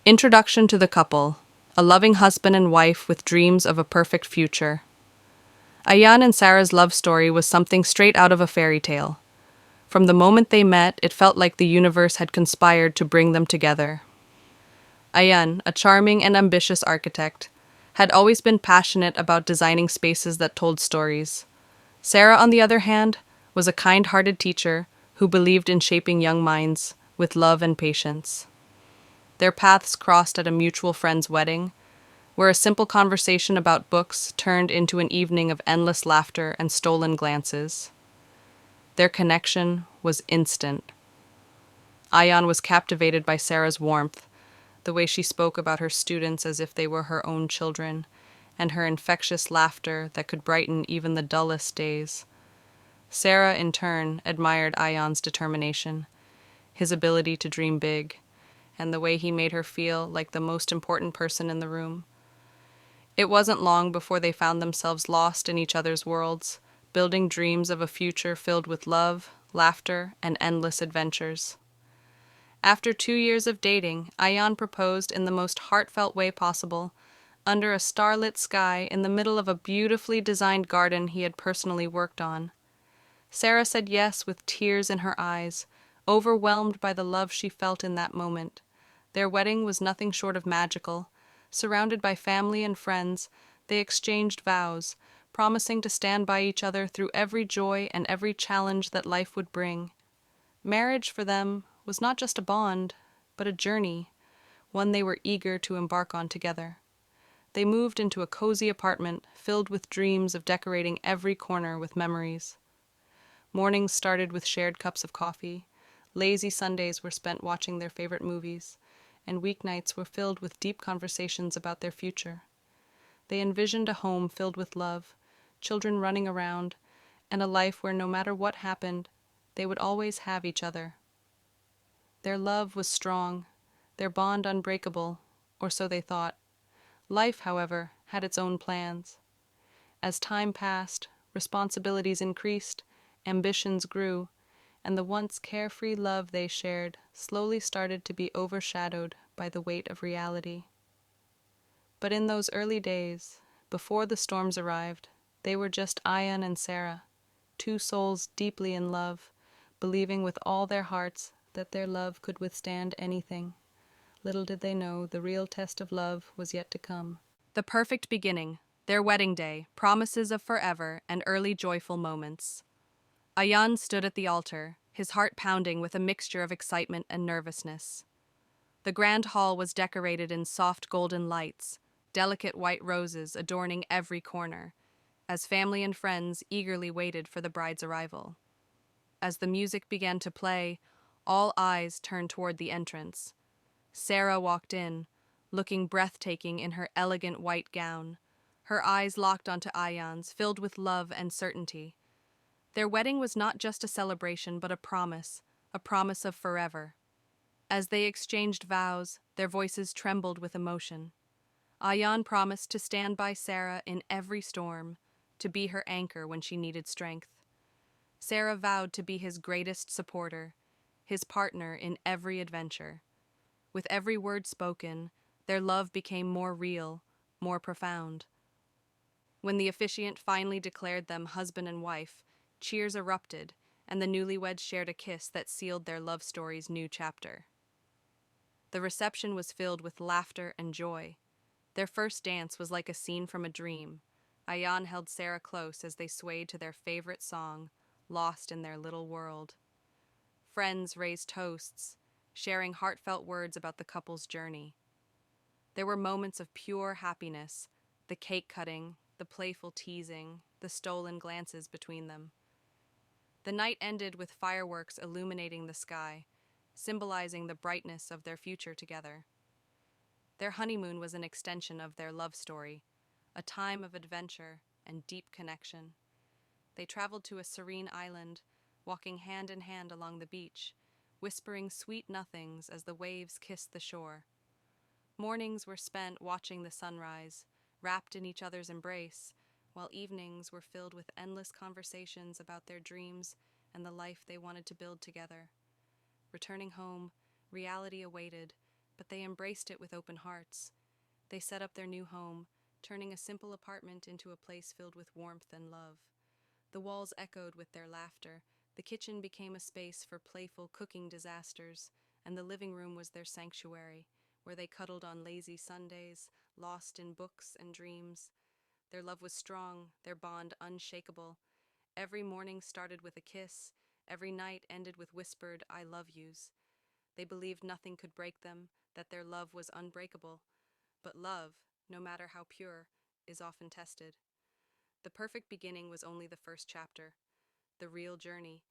Introduction to the couple, a loving husband and wife with dreams of a perfect future. Ayan and Sarah's love story was something straight out of a fairy tale. From the moment they met, it felt like the universe had conspired to bring them together. Ayan, a charming and ambitious architect, had always been passionate about designing spaces that told stories. Sarah, on the other hand, was a kind-hearted teacher who believed in shaping young minds with love and patience. Their paths crossed at a mutual friend's wedding, where a simple conversation about books turned into an evening of endless laughter and stolen glances. Their connection was instant. Ayan was captivated by Sarah's warmth, the way she spoke about her students as if they were her own children, and her infectious laughter that could brighten even the dullest days. Sarah, in turn, admired Ayan's determination, his ability to dream big, and the way he made her feel like the most important person in the room. It wasn't long before they found themselves lost in each other's worlds, building dreams of a future filled with love, laughter, and endless adventures. After 2 years of dating, Ayan proposed in the most heartfelt way possible, under a starlit sky in the middle of a beautifully designed garden he had personally worked on. Sarah said yes with tears in her eyes, overwhelmed by the love she felt in that moment. Their wedding was nothing short of magical. Surrounded by family and friends, they exchanged vows, promising to stand by each other through every joy and every challenge that life would bring. Marriage for them was not just a bond, but a journey, one they were eager to embark on together. They moved into a cozy apartment filled with dreams of decorating every corner with memories. Mornings started with shared cups of coffee. Lazy Sundays were spent watching their favorite movies, and weeknights were filled with deep conversations about their future. They envisioned a home filled with love, children running around, and a life where no matter what happened, they would always have each other. Their love was strong, their bond unbreakable, or so they thought. Life, however, had its own plans. As time passed, responsibilities increased, ambitions grew, and the once carefree love they shared slowly started to be overshadowed by the weight of reality. But in those early days, before the storms arrived, they were just Ayan and Sarah, two souls deeply in love, believing with all their hearts that their love could withstand anything. Little did they know the real test of love was yet to come. The perfect beginning, their wedding day, promises of forever and early joyful moments. Ayan stood at the altar, his heart pounding with a mixture of excitement and nervousness. The grand hall was decorated in soft golden lights, delicate white roses adorning every corner, as family and friends eagerly waited for the bride's arrival. As the music began to play, all eyes turned toward the entrance. Sarah walked in, looking breathtaking in her elegant white gown, her eyes locked onto Ayan's, filled with love and certainty. Their wedding was not just a celebration, but a promise of forever. As they exchanged vows, their voices trembled with emotion. Ayan promised to stand by Sarah in every storm, to be her anchor when she needed strength. Sarah vowed to be his greatest supporter, his partner in every adventure. With every word spoken, their love became more real, more profound. When the officiant finally declared them husband and wife, cheers erupted, and the newlyweds shared a kiss that sealed their love story's new chapter. The reception was filled with laughter and joy. Their first dance was like a scene from a dream. Ayan held Sarah close as they swayed to their favorite song, lost in their little world. Friends raised toasts, sharing heartfelt words about the couple's journey. There were moments of pure happiness, the cake cutting, the playful teasing, the stolen glances between them. The night ended with fireworks illuminating the sky, symbolizing the brightness of their future together. Their honeymoon was an extension of their love story, a time of adventure and deep connection. They traveled to a serene island, walking hand in hand along the beach, whispering sweet nothings as the waves kissed the shore. Mornings were spent watching the sunrise, wrapped in each other's embrace, while evenings were filled with endless conversations about their dreams and the life they wanted to build together. Returning home, reality awaited, but they embraced it with open hearts. They set up their new home, turning a simple apartment into a place filled with warmth and love. The walls echoed with their laughter, the kitchen became a space for playful cooking disasters, and the living room was their sanctuary, where they cuddled on lazy Sundays, lost in books and dreams. Their love was strong, their bond unshakable. Every morning started with a kiss, every night ended with whispered "I love yous." They believed nothing could break them, that their love was unbreakable. But love, no matter how pure, is often tested. The perfect beginning was only the first chapter. The real journey,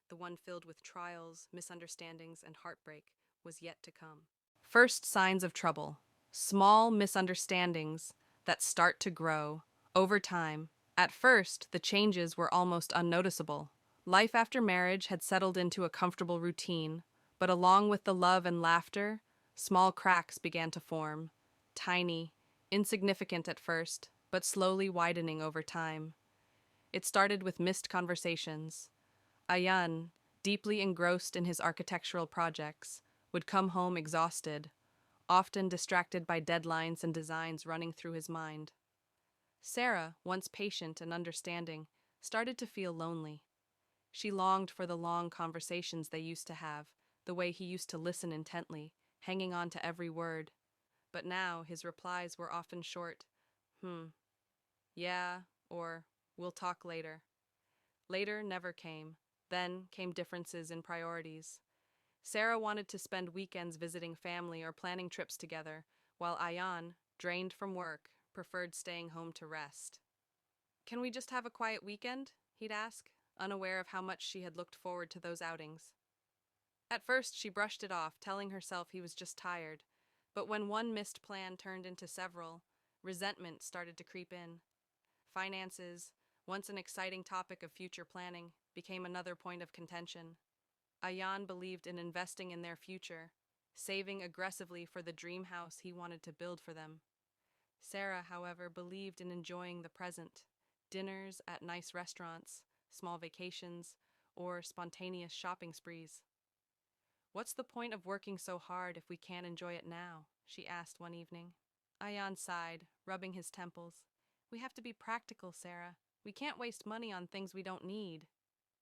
the one filled with trials, misunderstandings, and heartbreak, was yet to come. First signs of trouble. Small misunderstandings that start to grow over time. At first, the changes were almost unnoticeable. Life after marriage had settled into a comfortable routine, but along with the love and laughter, small cracks began to form. Tiny, insignificant at first, but slowly widening over time. It started with missed conversations. Ayan, deeply engrossed in his architectural projects, would come home exhausted, often distracted by deadlines and designs running through his mind. Sarah, once patient and understanding, started to feel lonely. She longed for the long conversations they used to have, the way he used to listen intently, hanging on to every word. But now his replies were often short. Yeah, or we'll talk later. Later never came. Then came differences in priorities. Sarah wanted to spend weekends visiting family or planning trips together, while Ayan, drained from work, preferred staying home to rest. Can we just have a quiet weekend? He'd ask, unaware of how much she had looked forward to those outings. At first, she brushed it off, telling herself he was just tired. But when one missed plan turned into several, resentment started to creep in. Finances, once an exciting topic of future planning, became another point of contention. Ayan believed in investing in their future, saving aggressively for the dream house he wanted to build for them. Sarah, however, believed in enjoying the present, dinners at nice restaurants, small vacations, or spontaneous shopping sprees. "What's the point of working so hard if we can't enjoy it now?" she asked one evening. Ayan sighed, rubbing his temples. "We have to be practical, Sarah. We can't waste money on things we don't need."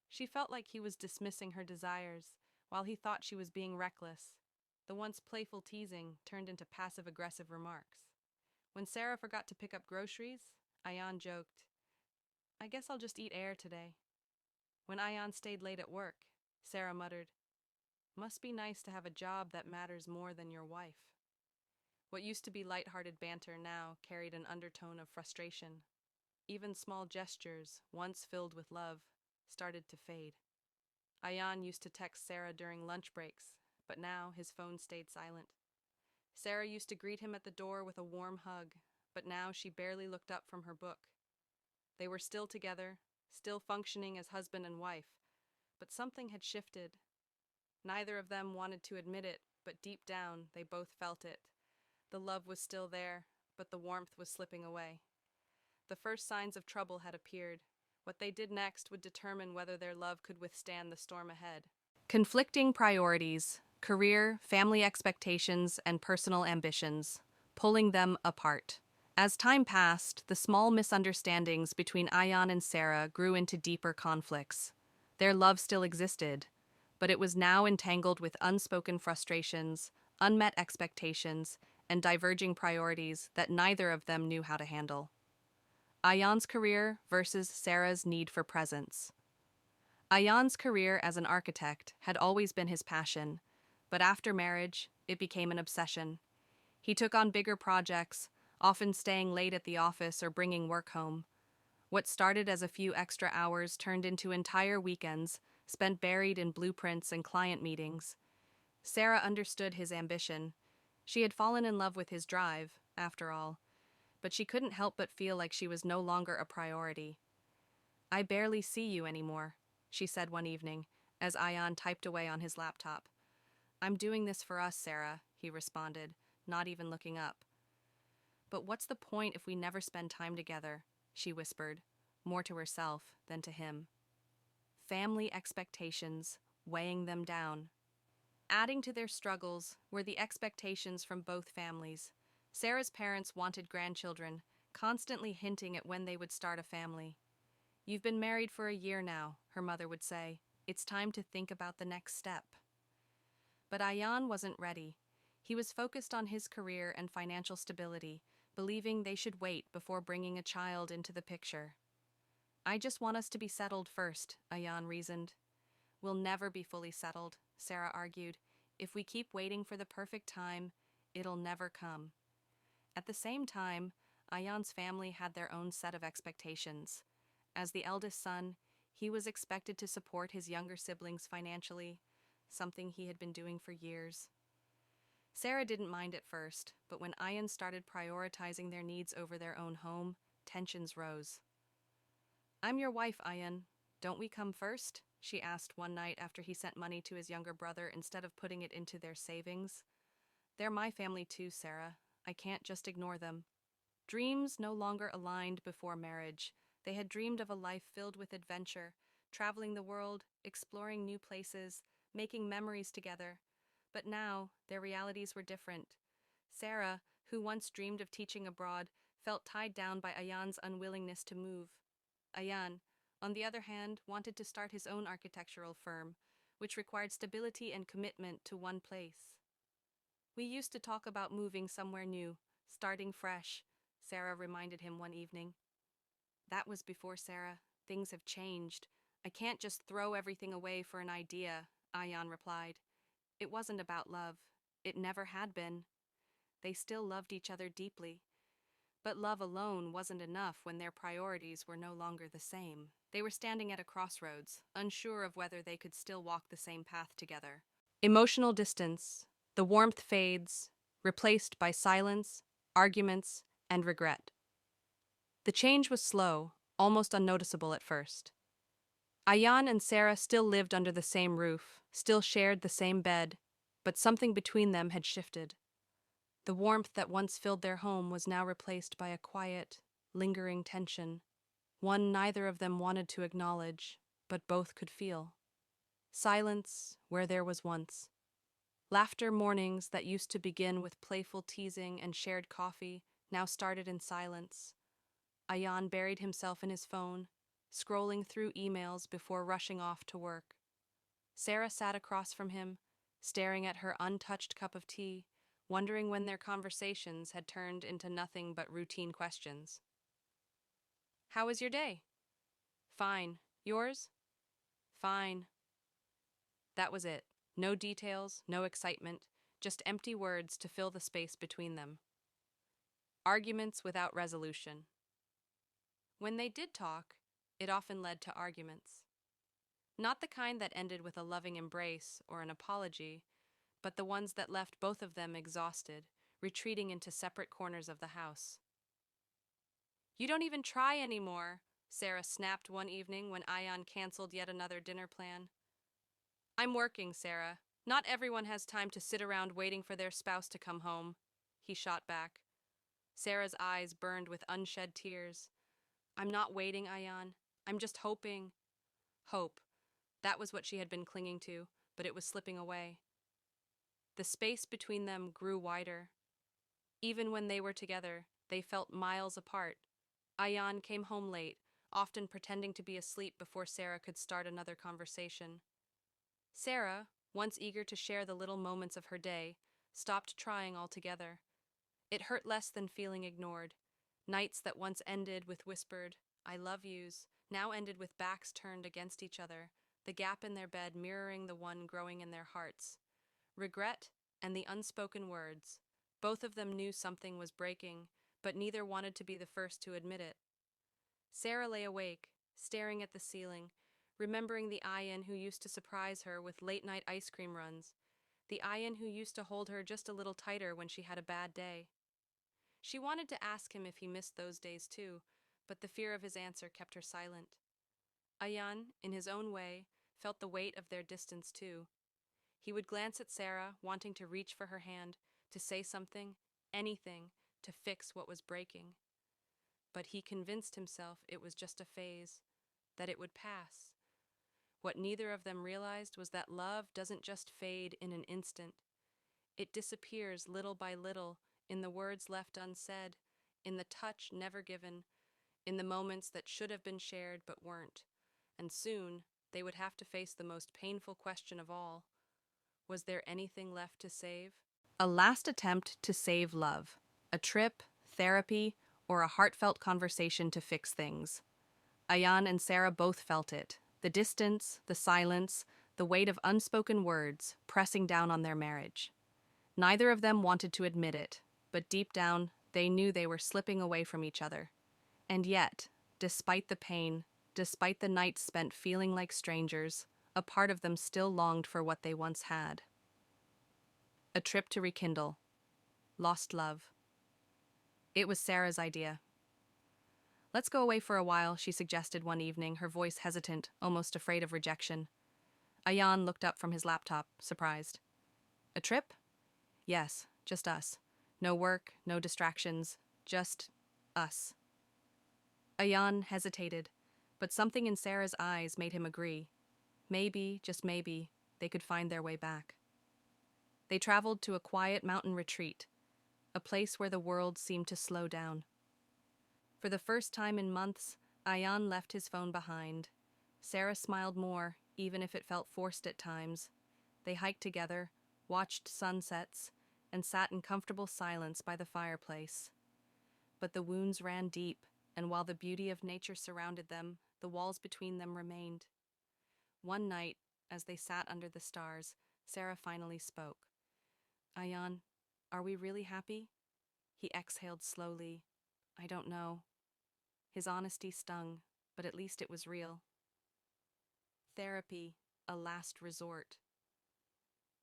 She felt like he was dismissing her desires, while he thought she was being reckless. The once playful teasing turned into passive-aggressive remarks. When Sarah forgot to pick up groceries, Ayan joked, "I guess I'll just eat air today." When Ayan stayed late at work, Sarah muttered, "Must be nice to have a job that matters more than your wife." What used to be light-hearted banter now carried an undertone of frustration. Even small gestures, once filled with love, started to fade. Ayan used to text Sarah during lunch breaks, but now his phone stayed silent. Sarah used to greet him at the door with a warm hug, but now she barely looked up from her book. They were still together, still functioning as husband and wife, but something had shifted. Neither of them wanted to admit it, but deep down they both felt it. The love was still there, but the warmth was slipping away. The first signs of trouble had appeared. What they did next would determine whether their love could withstand the storm ahead. Conflicting priorities, career, family expectations, and personal ambitions, pulling them apart. As time passed, the small misunderstandings between Ayan and Sarah grew into deeper conflicts. Their love still existed, but it was now entangled with unspoken frustrations, unmet expectations, and diverging priorities that neither of them knew how to handle. Ayan's career versus Sarah's need for presence. Ayan's career as an architect had always been his passion, but after marriage, it became an obsession. He took on bigger projects, often staying late at the office or bringing work home. What started as a few extra hours turned into entire weekends, spent buried in blueprints and client meetings. Sarah understood his ambition. She had fallen in love with his drive, after all, but she couldn't help but feel like she was no longer a priority. "I barely see you anymore," she said one evening, as Ayan typed away on his laptop. "I'm doing this for us, Sarah," he responded, not even looking up. "But what's the point if we never spend time together?" she whispered, more to herself than to him. Family expectations weighing them down. adding to their struggles were the expectations from both families. Sarah's parents wanted grandchildren, constantly hinting at when they would start a family. "You've been married for a year now," her mother would say. "It's time to think about the next step." But Ayan wasn't ready. He was focused on his career and financial stability, believing they should wait before bringing a child into the picture. "I just want us to be settled first," Ayan reasoned. "We'll never be fully settled," Sarah argued. "If we keep waiting for the perfect time, it'll never come." At the same time, Ayan's family had their own set of expectations. As the eldest son, he was expected to support his younger siblings financially, something he had been doing for years. Sarah didn't mind at first, but when Ayan started prioritizing their needs over their own home, tensions rose. "I'm your wife, Ayan. Don't we come first?" she asked one night after he sent money to his younger brother instead of putting it into their savings. "They're my family too, Sarah. I can't just ignore them." Dreams no longer aligned before marriage. They had dreamed of a life filled with adventure, traveling the world, exploring new places, making memories together. But now, their realities were different. Sarah, who once dreamed of teaching abroad, felt tied down by Ayan's unwillingness to move. Ayan, on the other hand, wanted to start his own architectural firm, which required stability and commitment to one place. "We used to talk about moving somewhere new, starting fresh," Sarah reminded him one evening. "That was before, Sarah. Things have changed. I can't just throw everything away for an idea," Ayan replied. It wasn't about love. It never had been. They still loved each other deeply. But love alone wasn't enough when their priorities were no longer the same. They were standing at a crossroads, unsure of whether they could still walk the same path together. Emotional distance. The warmth fades, replaced by silence, arguments, and regret. The change was slow, almost unnoticeable at first. Ayan and Sarah still lived under the same roof, still shared the same bed, but something between them had shifted. The warmth that once filled their home was now replaced by a quiet, lingering tension, one neither of them wanted to acknowledge, but both could feel. Silence where there was once. Laughter mornings that used to begin with playful teasing and shared coffee now started in silence. Ayan buried himself in his phone, scrolling through emails before rushing off to work. Sarah sat across from him, staring at her untouched cup of tea, wondering when their conversations had turned into nothing but routine questions. "How was your day?" "Fine. Yours?" "Fine." That was it. No details, no excitement, just empty words to fill the space between them. Arguments without resolution. When they did talk, it often led to arguments. Not the kind that ended with a loving embrace or an apology, but the ones that left both of them exhausted, retreating into separate corners of the house. "You don't even try anymore," Sarah snapped one evening when Ayan canceled yet another dinner plan. "I'm working, Sarah. Not everyone has time to sit around waiting for their spouse to come home," he shot back. Sarah's eyes burned with unshed tears. "I'm not waiting, Ayan. I'm just hoping." Hope. That was what she had been clinging to, but it was slipping away. The space between them grew wider. Even when they were together, they felt miles apart. Ayan came home late, often pretending to be asleep before Sarah could start another conversation. Sarah, once eager to share the little moments of her day, stopped trying altogether. It hurt less than feeling ignored. Nights that once ended with whispered, "I love yous," now ended with backs turned against each other, the gap in their bed mirroring the one growing in their hearts. Regret and the unspoken words. Both of them knew something was breaking, but neither wanted to be the first to admit it. Sarah lay awake, staring at the ceiling, remembering the Ayan who used to surprise her with late-night ice cream runs, the Ayan who used to hold her just a little tighter when she had a bad day. She wanted to ask him if he missed those days too, but the fear of his answer kept her silent. Ayan, in his own way, felt the weight of their distance too. He would glance at Sarah, wanting to reach for her hand, to say something, anything, to fix what was breaking. But he convinced himself it was just a phase, that it would pass. What neither of them realized was that love doesn't just fade in an instant. It disappears little by little in the words left unsaid, in the touch never given, in the moments that should have been shared but weren't. And soon, they would have to face the most painful question of all. Was there anything left to save? A last attempt to save love. A trip, therapy, or a heartfelt conversation to fix things. Ayan and Sarah both felt it. The distance, the silence, the weight of unspoken words pressing down on their marriage. Neither of them wanted to admit it, but deep down, they knew they were slipping away from each other. And yet, despite the pain, despite the nights spent feeling like strangers, a part of them still longed for what they once had. A trip to rekindle. Lost love. It was Sarah's idea. "Let's go away for a while," she suggested one evening, her voice hesitant, almost afraid of rejection. Ayan looked up from his laptop, surprised. "A trip?" "Yes, just us. No work, no distractions, just us." Ayan hesitated, but something in Sarah's eyes made him agree. Maybe, just maybe, they could find their way back. They traveled to a quiet mountain retreat, a place where the world seemed to slow down. For the first time in months, Ayan left his phone behind. Sarah smiled more, even if it felt forced at times. They hiked together, watched sunsets, and sat in comfortable silence by the fireplace. But the wounds ran deep, and while the beauty of nature surrounded them, the walls between them remained. One night, as they sat under the stars, Sarah finally spoke. "Ayan, are we really happy?" He exhaled slowly. "I don't know." His honesty stung, but at least it was real. Therapy, a last resort.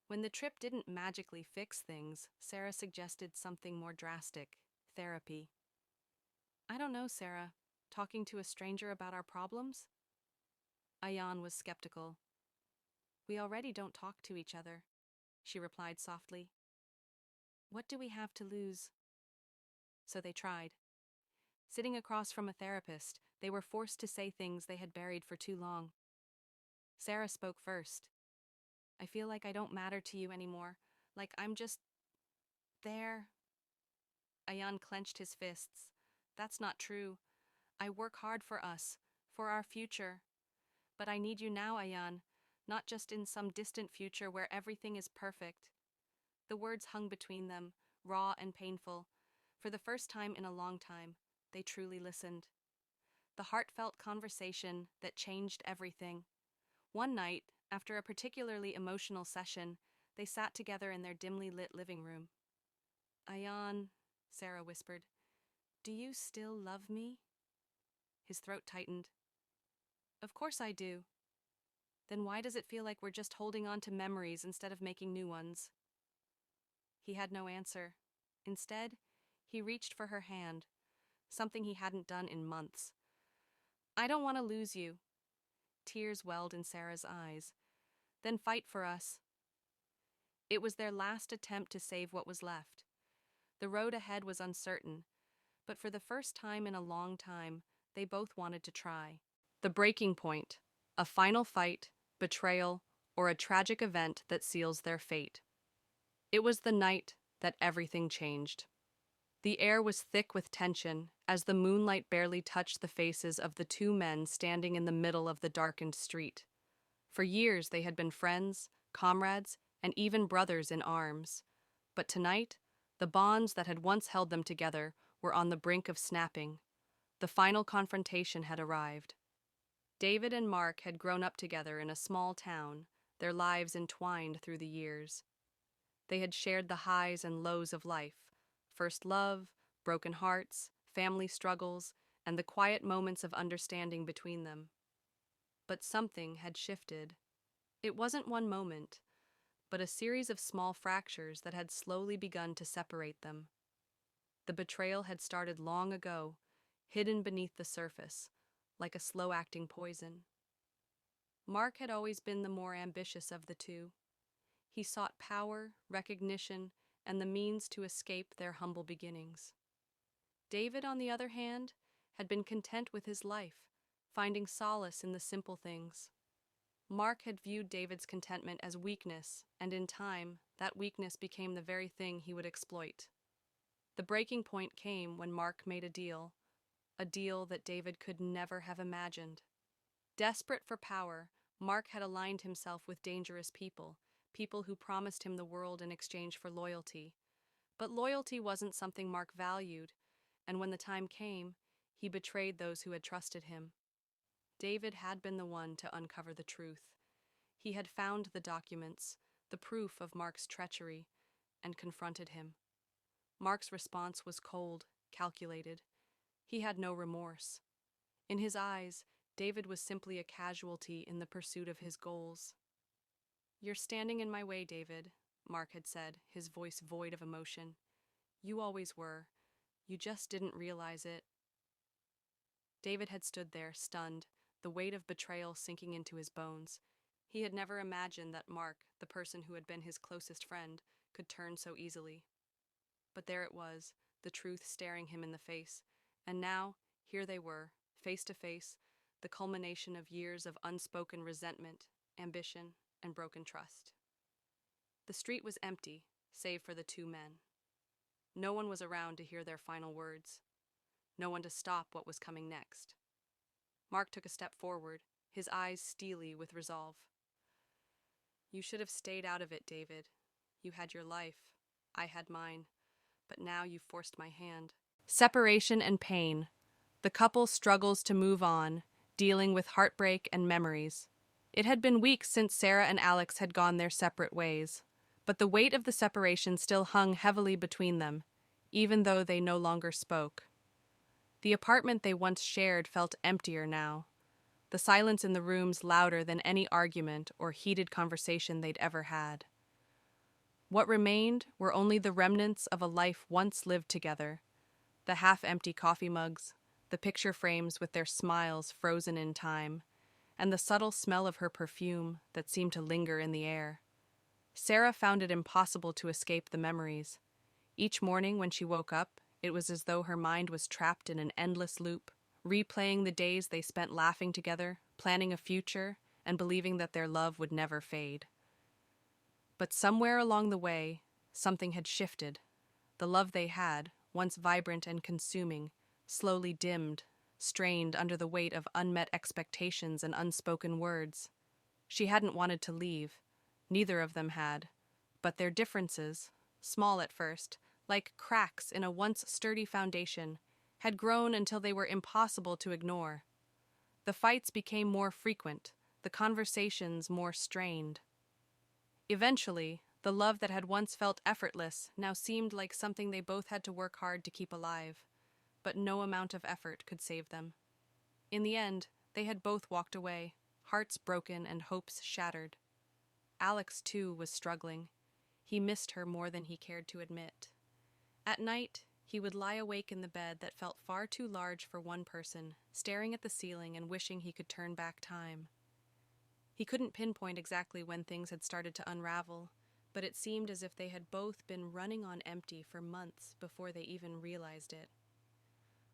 When the trip didn't magically fix things, Sarah suggested something more drastic: therapy. "I don't know, Sarah. Talking to a stranger about our problems?" Ayan was skeptical. "We already don't talk to each other," she replied softly. "What do we have to lose?" So they tried. Sitting across from a therapist, they were forced to say things they had buried for too long. Sarah spoke first. "I feel like I don't matter to you anymore, like I'm just there." Ayan clenched his fists. "That's not true. I work hard for us, for our future. But I need you now, Ayan, not just in some distant future where everything is perfect." The words hung between them, raw and painful. For the first time in a long time, they truly listened. The heartfelt conversation that changed everything. One night, after a particularly emotional session, they sat together in their dimly lit living room. "Ayan," Sarah whispered, "do you still love me?" His throat tightened. "Of course I do." "Then why does it feel like we're just holding on to memories instead of making new ones?" He had no answer. Instead, he reached for her hand, something he hadn't done in months. "I don't want to lose you." Tears welled in Sarah's eyes. "Then fight for us." It was their last attempt to save what was left. The road ahead was uncertain, but for the first time in a long time, they both wanted to try. The breaking point, a final fight, betrayal, or a tragic event that seals their fate. It was the night that everything changed. The air was thick with tension as the moonlight barely touched the faces of the two men standing in the middle of the darkened street. For years they had been friends, comrades, and even brothers in arms. But tonight, the bonds that had once held them together were on the brink of snapping. The final confrontation had arrived. David and Mark had grown up together in a small town, their lives entwined through the years. They had shared the highs and lows of life, first love, broken hearts, family struggles, and the quiet moments of understanding between them. But something had shifted. It wasn't one moment, but a series of small fractures that had slowly begun to separate them. The betrayal had started long ago, hidden beneath the surface, like a slow-acting poison. Mark had always been the more ambitious of the two. He sought power, recognition, and the means to escape their humble beginnings. David, on the other hand, had been content with his life, finding solace in the simple things. Mark had viewed David's contentment as weakness, and in time, that weakness became the very thing he would exploit. The breaking point came when Mark made a deal that David could never have imagined. Desperate for power, Mark had aligned himself with dangerous people, people who promised him the world in exchange for loyalty. But loyalty wasn't something Mark valued, and when the time came, he betrayed those who had trusted him. David had been the one to uncover the truth. He had found the documents, the proof of Mark's treachery, and confronted him. Mark's response was cold, calculated. He had no remorse. In his eyes, David was simply a casualty in the pursuit of his goals. "You're standing in my way, David," Mark had said, his voice void of emotion. "You always were. You just didn't realize it." David had stood there, stunned, the weight of betrayal sinking into his bones. He had never imagined that Mark, the person who had been his closest friend, could turn so easily. But there it was, the truth staring him in the face, and now, here they were, face to face, the culmination of years of unspoken resentment, ambition, and broken trust. The street was empty, save for the two men. No one was around to hear their final words. No one to stop what was coming next. Mark took a step forward, his eyes steely with resolve. "You should have stayed out of it, David. You had your life. I had mine. But now you've forced my hand." Separation and pain. The couple struggles to move on, dealing with heartbreak and memories. It had been weeks since Sarah and Alex had gone their separate ways, but the weight of the separation still hung heavily between them, even though they no longer spoke. The apartment they once shared felt emptier now, the silence in the rooms louder than any argument or heated conversation they'd ever had. What remained were only the remnants of a life once lived together, the half-empty coffee mugs, the picture frames with their smiles frozen in time, and the subtle smell of her perfume that seemed to linger in the air. Sarah found it impossible to escape the memories. Each morning when she woke up, it was as though her mind was trapped in an endless loop, replaying the days they spent laughing together, planning a future, and believing that their love would never fade. But somewhere along the way, something had shifted. The love they had, once vibrant and consuming, slowly dimmed, strained under the weight of unmet expectations and unspoken words. She hadn't wanted to leave. Neither of them had. But their differences, small at first, like cracks in a once sturdy foundation, had grown until they were impossible to ignore. The fights became more frequent, the conversations more strained. Eventually, the love that had once felt effortless now seemed like something they both had to work hard to keep alive, but no amount of effort could save them. In the end, they had both walked away, hearts broken and hopes shattered. Alex, too, was struggling. He missed her more than he cared to admit. At night, he would lie awake in the bed that felt far too large for one person, staring at the ceiling and wishing he could turn back time. He couldn't pinpoint exactly when things had started to unravel, but it seemed as if they had both been running on empty for months before they even realized it.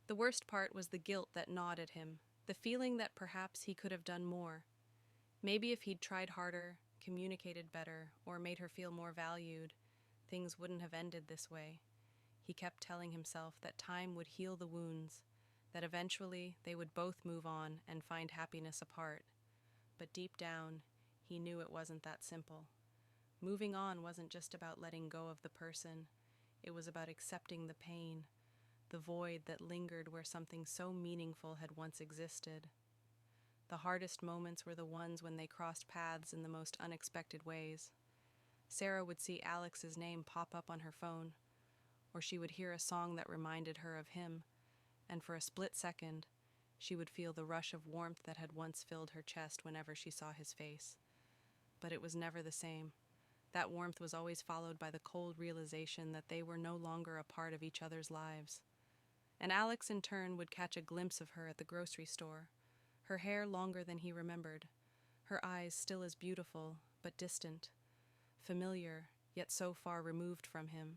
The worst part was the guilt that gnawed at him, the feeling that perhaps he could have done more. Maybe if he'd tried harder, communicated better, or made her feel more valued, things wouldn't have ended this way. He kept telling himself that time would heal the wounds, that eventually they would both move on and find happiness apart. But deep down, he knew it wasn't that simple. Moving on wasn't just about letting go of the person. It was about accepting the pain, the void that lingered where something so meaningful had once existed. The hardest moments were the ones when they crossed paths in the most unexpected ways. Sarah would see Alex's name pop up on her phone, or she would hear a song that reminded her of him, and for a split second, she would feel the rush of warmth that had once filled her chest whenever she saw his face. But it was never the same. That warmth was always followed by the cold realization that they were no longer a part of each other's lives. And Alex, in turn, would catch a glimpse of her at the grocery store, her hair longer than he remembered, her eyes still as beautiful, but distant, familiar, yet so far removed from him.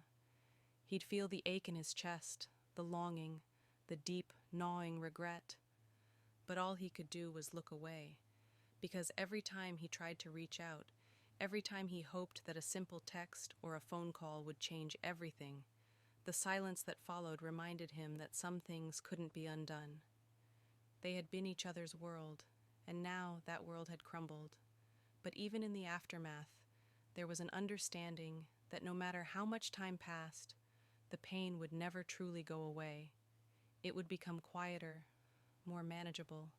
He'd feel the ache in his chest, the longing, the deep, gnawing regret. But all he could do was look away, because every time he tried to reach out, every time he hoped that a simple text or a phone call would change everything, the silence that followed reminded him that some things couldn't be undone. They had been each other's world, and now that world had crumbled. But even in the aftermath, there was an understanding that no matter how much time passed, the pain would never truly go away. It would become quieter, more manageable,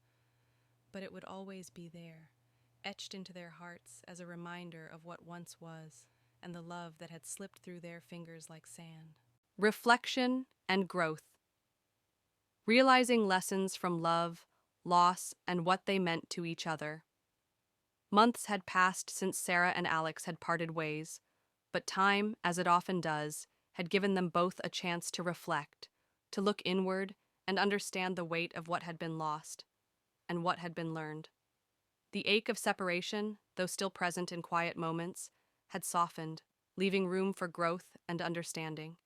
but it would always be there, etched into their hearts as a reminder of what once was and the love that had slipped through their fingers like sand. Reflection and growth. Realizing lessons from love, loss, and what they meant to each other. Months had passed since Sarah and Alex had parted ways, but time, as it often does, had given them both a chance to reflect, to look inward and understand the weight of what had been lost and what had been learned. The ache of separation, though still present in quiet moments, had softened, leaving room for growth and understanding.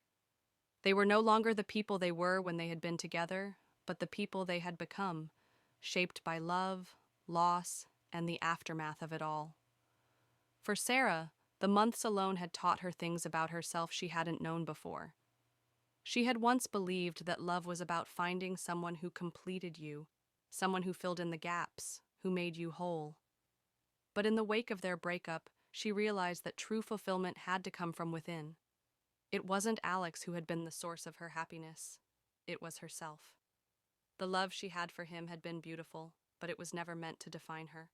They were no longer the people they were when they had been together, but the people they had become, shaped by love, loss, and the aftermath of it all. For Sarah, the months alone had taught her things about herself she hadn't known before. She had once believed that love was about finding someone who completed you, someone who filled in the gaps, who made you whole. But in the wake of their breakup, she realized that true fulfillment had to come from within. It wasn't Alex who had been the source of her happiness. It was herself. The love she had for him had been beautiful, but it was never meant to define her.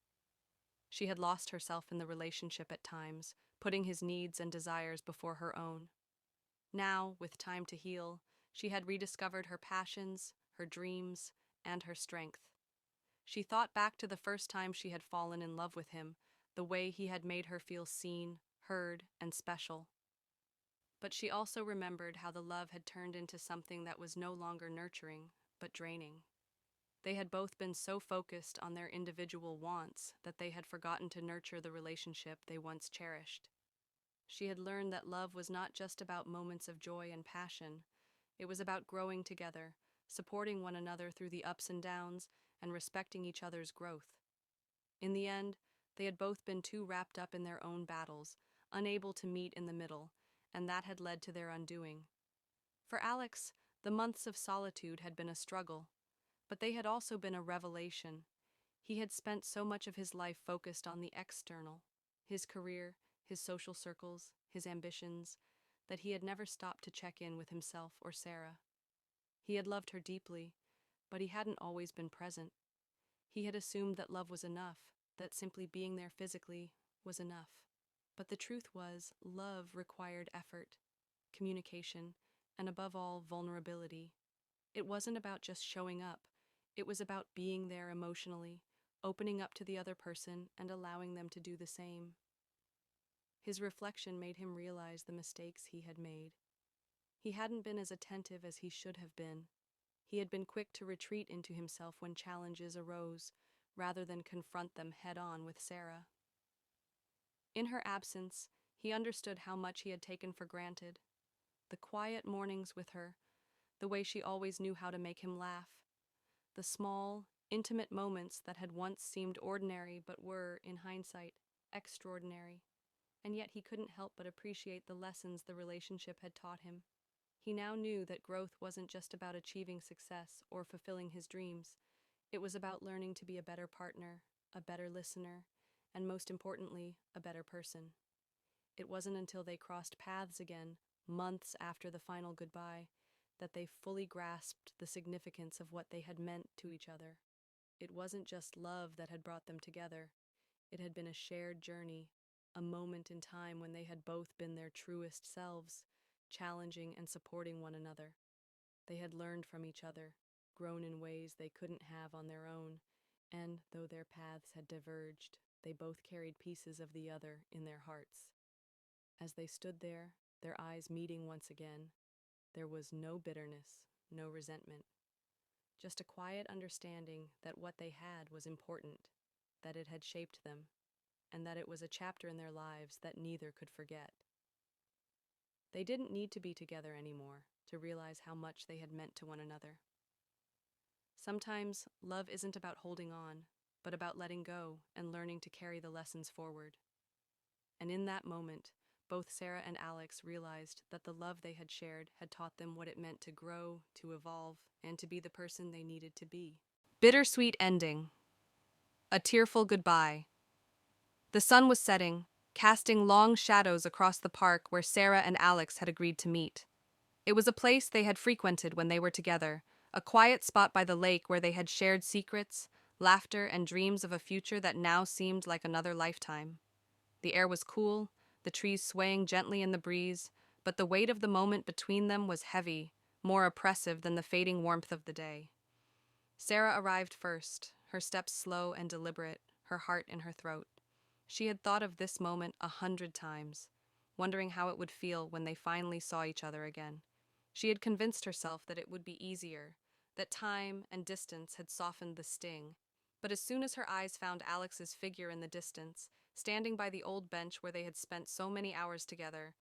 She had lost herself in the relationship at times, putting his needs and desires before her own. Now, with time to heal, she had rediscovered her passions, her dreams, and her strength. She thought back to the first time she had fallen in love with him, the way he had made her feel seen, heard, and special. But she also remembered how the love had turned into something that was no longer nurturing, but draining. They had both been so focused on their individual wants that they had forgotten to nurture the relationship they once cherished. She had learned that love was not just about moments of joy and passion. It was about growing together, supporting one another through the ups and downs, and respecting each other's growth. In the end, they had both been too wrapped up in their own battles, unable to meet in the middle, and that had led to their undoing. For Alex, the months of solitude had been a struggle, but they had also been a revelation. He had spent so much of his life focused on the external, his career, his social circles, his ambitions, that he had never stopped to check in with himself or Sarah. He had loved her deeply, but he hadn't always been present. He had assumed that love was enough, that simply being there physically was enough. But the truth was, love required effort, communication, and above all, vulnerability. It wasn't about just showing up. It was about being there emotionally, opening up to the other person, and allowing them to do the same. His reflection made him realize the mistakes he had made. He hadn't been as attentive as he should have been. He had been quick to retreat into himself when challenges arose, rather than confront them head-on with Sarah. In her absence, he understood how much he had taken for granted. The quiet mornings with her, the way she always knew how to make him laugh, the small, intimate moments that had once seemed ordinary but were, in hindsight, extraordinary. And yet he couldn't help but appreciate the lessons the relationship had taught him. He now knew that growth wasn't just about achieving success or fulfilling his dreams. It was about learning to be a better partner, a better listener, and most importantly, a better person. It wasn't until they crossed paths again, months after the final goodbye, that they fully grasped the significance of what they had meant to each other. It wasn't just love that had brought them together. It had been a shared journey, a moment in time when they had both been their truest selves, challenging and supporting one another. They had learned from each other, grown in ways they couldn't have on their own, and though their paths had diverged, they both carried pieces of the other in their hearts. As they stood there, their eyes meeting once again, there was no bitterness, no resentment, just a quiet understanding that what they had was important, that it had shaped them, and that it was a chapter in their lives that neither could forget. They didn't need to be together anymore to realize how much they had meant to one another. Sometimes love isn't about holding on, but about letting go and learning to carry the lessons forward. And in that moment, both Sarah and Alex realized that the love they had shared had taught them what it meant to grow, to evolve, and to be the person they needed to be. Bittersweet ending. A tearful goodbye. The sun was setting, casting long shadows across the park where Sarah and Alex had agreed to meet. It was a place they had frequented when they were together, a quiet spot by the lake where they had shared secrets, laughter, and dreams of a future that now seemed like another lifetime. The air was cool, the trees swaying gently in the breeze, but the weight of the moment between them was heavy, more oppressive than the fading warmth of the day. Sarah arrived first, her steps slow and deliberate, her heart in her throat. She had thought of this moment 100 times, wondering how it would feel when they finally saw each other again. She had convinced herself that it would be easier, that time and distance had softened the sting. But as soon as her eyes found Alex's figure in the distance, standing by the old bench where they had spent so many hours together,